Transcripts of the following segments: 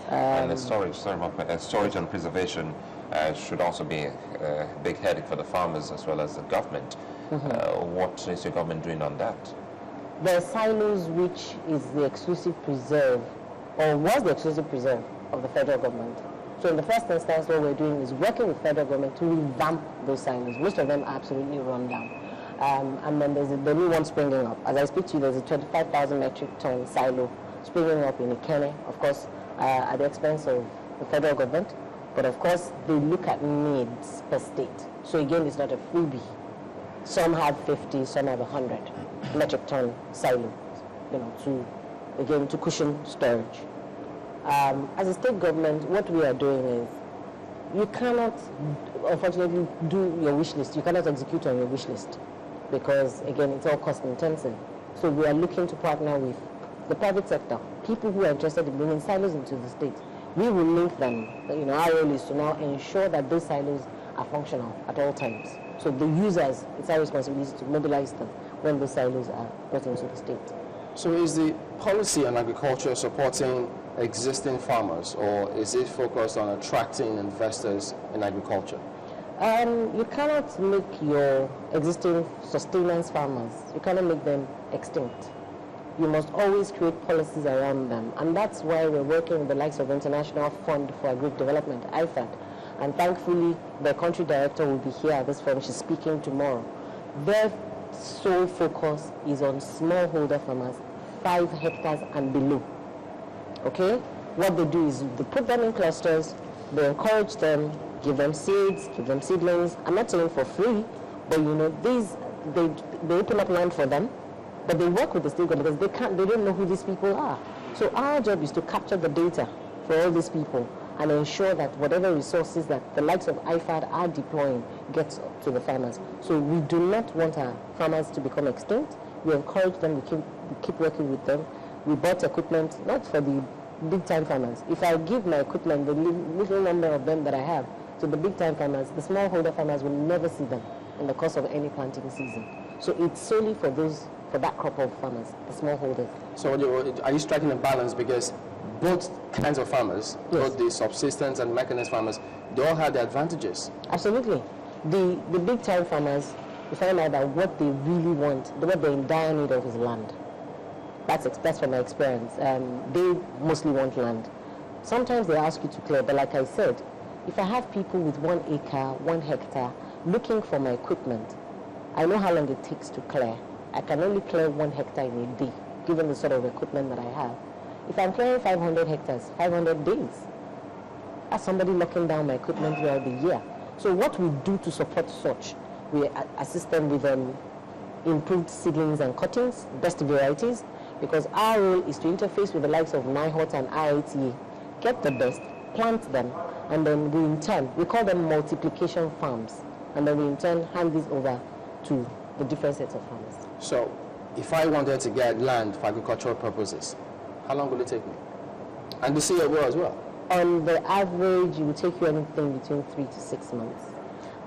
And the storage and preservation should also be a big headache for the farmers as well as the government. What is your government doing on that? The silos, which is the exclusive preserve, or was the exclusive preserve of the federal government. So in the first instance, what we're doing is working with federal government to revamp those silos. Most of them are absolutely run down. And then there's the new one springing up. As I speak to you, there's a 25,000 metric ton silo springing up in Ikene, of course, at the expense of the federal government. But of course, they look at needs per state. So again, it's not a freebie. Some have 50, some have 100 metric ton silo, to cushion storage. As a state government, what we are doing is, you cannot, unfortunately, do your wish list. You cannot execute on your wish list because, again, it's all cost intensive. So we are looking to partner with the private sector, people who are interested in bringing silos into the state. We will link them. Our role is to now ensure that those silos are functional at all times. So the users, it's our responsibility to mobilize them when those silos are brought into the state. So is the policy on agriculture supporting existing farmers, or is it focused on attracting investors in agriculture? You cannot make your existing sustenance farmers, you cannot make them extinct. You must always create policies around them. And that's why we're working with the likes of International Fund for Agri Development, IFAD. And thankfully, the country director will be here at this forum. She's speaking tomorrow. Their sole focus is on smallholder farmers, 5 hectares and below. Okay? What they do is they put them in clusters, they encourage them, give them seeds, give them seedlings. I'm not saying for free, but they open up land for them, but they work with the state government because they don't know who these people are. So our job is to capture the data for all these people and ensure that whatever resources that the likes of IFAD are deploying gets to the farmers. So we do not want our farmers to become extinct. We encourage them, we keep working with them. We bought equipment, not for the big-time farmers. If I give my equipment, the little number of them that I have, to the big-time farmers, the smallholder farmers will never see them in the course of any planting season. So it's solely for that crop of farmers, the smallholders. So are you striking a balance, because both kinds of farmers, yes, both the subsistence and mechanized farmers, they all have their advantages? Absolutely. The big-time farmers, you find out that what they really want, what they're in dire need of is land. That's from my experience. They mostly want land. Sometimes they ask you to clear, but like I said, if I have people with 1 acre, 1 hectare, looking for my equipment, I know how long it takes to clear. I can only clear 1 hectare in a day, given the sort of equipment that I have. If I'm clearing 500 hectares, 500 days, that's somebody locking down my equipment throughout the year. So what we do to support such, we assist them with improved seedlings and cuttings, best varieties, because our role is to interface with the likes of NIHOT and RITA, get the best, plant them, and then we call them multiplication farms, and then we in turn hand these over to the different sets of farmers. So, if I wanted to get land for agricultural purposes, how long will it take me? And the CFO as well? On the average, it will take you anything between 3 to 6 months.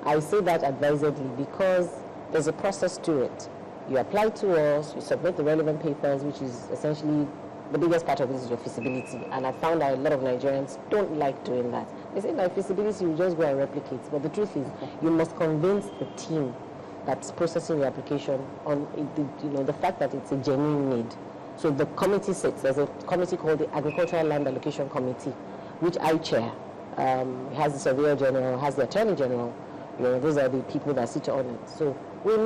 I say that advisedly because there's a process to it. You apply to us, you submit the relevant papers, which is essentially the biggest part of it is your feasibility. And I found that a lot of Nigerians don't like doing that. They say by feasibility, you just go and replicate. But the truth is, you must convince the team that's processing your application on the fact that it's a genuine need. So the committee sits. There's a committee called the Agricultural Land Allocation Committee, which I chair. It has the Surveyor General, has the Attorney General. Those are the people that sit on it. So we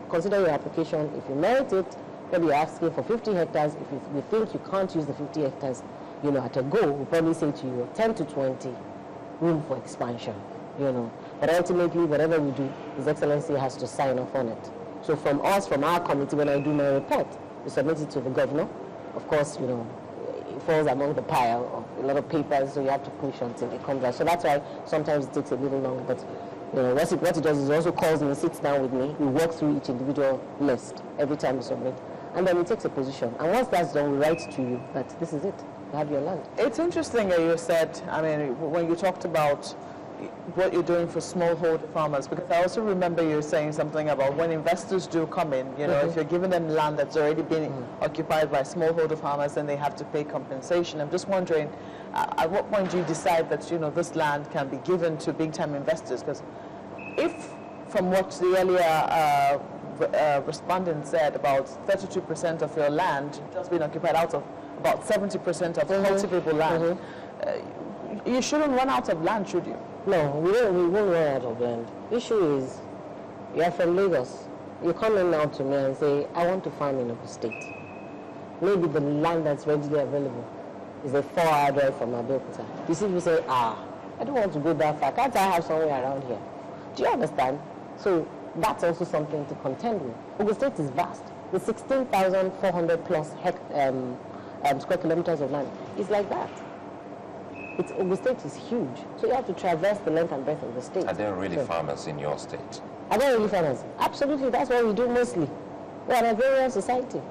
consider your application. If you merit it, maybe you're asking for 50 hectares. If we think you can't use the 50 hectares, at a go, we'll probably say to you 10 to 20, room for expansion, But ultimately, whatever we do, His Excellency has to sign off on it. So from our committee, when I do my report, we submit it to the governor. Of course, it falls among the pile of a lot of papers, so you have to push until it comes out. So that's why sometimes it takes a little longer. But what it does is it also calls me, sits down with me. We work through each individual list every time we submit. And then it takes a position. And once that's done, we write to you that this is it. You have your land. It's interesting that you said, when you talked about what you're doing for smallholder farmers? Because I also remember you saying something about when investors do come in, you know, if you're giving them land that's already been occupied by smallholder farmers, then they have to pay compensation. I'm just wondering, at what point do you decide that, you know, this land can be given to big-time investors? Because if, from what the earlier respondent said, about 32% of your land has been occupied out of about 70% of cultivable land, you shouldn't run out of land, should you? No, we won't run out of land. Issue is, you're from Lagos. You come in now to me and say, I want to farm in Ogun State. Maybe the land that's readily available is a 4-hour drive from Abeokuta. You see, we say, I don't want to go that far. Can't I have somewhere around here? Do you understand? So that's also something to contend with. Ogun State is vast. The 16,400 plus square kilometers of land is like that. Ogun State is huge, so you have to traverse the length and breadth of the state. Are there really farmers in your state? Are there really farmers? Absolutely, that's what we do mostly. We're an agrarian society.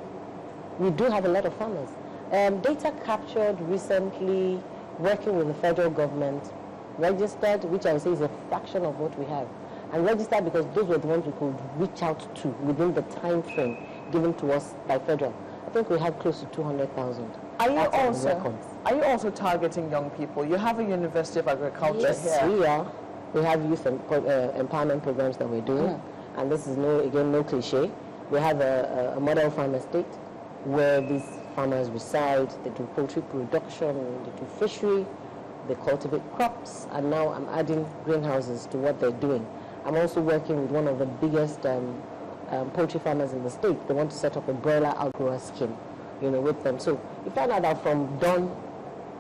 We do have a lot of farmers. Data captured recently, working with the federal government, registered, which I would say is a fraction of what we have, and registered because those were the ones we could reach out to within the time frame given to us by federal. I think we have close to 200,000. Are you also targeting young people? You have a University of Agriculture here. Yes, we are. We have youth empowerment programs that we're doing, and this is no cliche. We have a model farm estate where these farmers reside. They do poultry production, they do fishery, they cultivate crops, and now I'm adding greenhouses to what they're doing. I'm also working with one of the biggest poultry farmers in the state. They want to set up a broiler outgrower scheme, you know, with them. So you find out that from dawn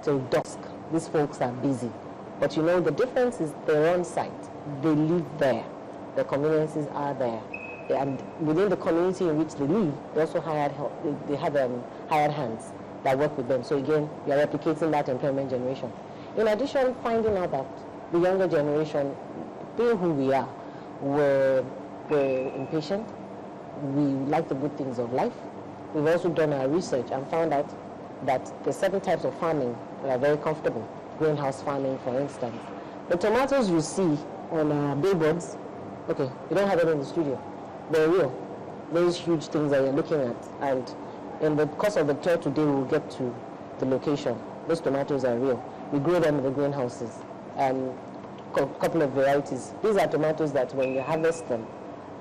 till dusk, these folks are busy. But you know, the difference is they're on site. They live there. The conveniences are there. And within the community in which they live, they also hired help. They have hired hands that work with them. So again, we are replicating that employment generation. In addition, finding out that the younger generation, being who we are, we're impatient. We like the good things of life. We've also done our research and found out that there's certain types of farming that are very comfortable. Greenhouse farming, for instance. The tomatoes you see on billboards, okay, you don't have it in the studio. They're real. Those huge things that you're looking at. And in the course of the tour today, we'll get to the location. Those tomatoes are real. We grow them in the greenhouses. Couple of varieties. These are tomatoes that when you harvest them,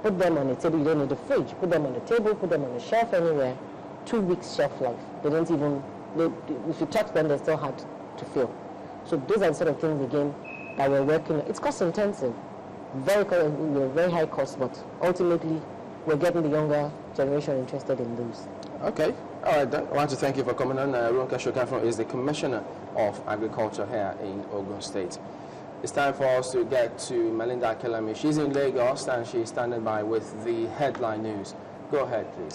put them on a table, you don't need a fridge. Put them on the table, put them on a shelf anywhere. 2 weeks shelf life. They don't even, if you touch them, they're still hard to feel. So those are the sort of things, again, that we're working on. It's cost intensive, very high cost, but ultimately, we're getting the younger generation interested in those. Okay. All right, then. I want to thank you for coming on. Ronke Shokanfo is the Commissioner of Agriculture here in Ogun State. It's time for us to get to Melinda Kelami. She's in Lagos and she's standing by with the headline news. Go ahead, please.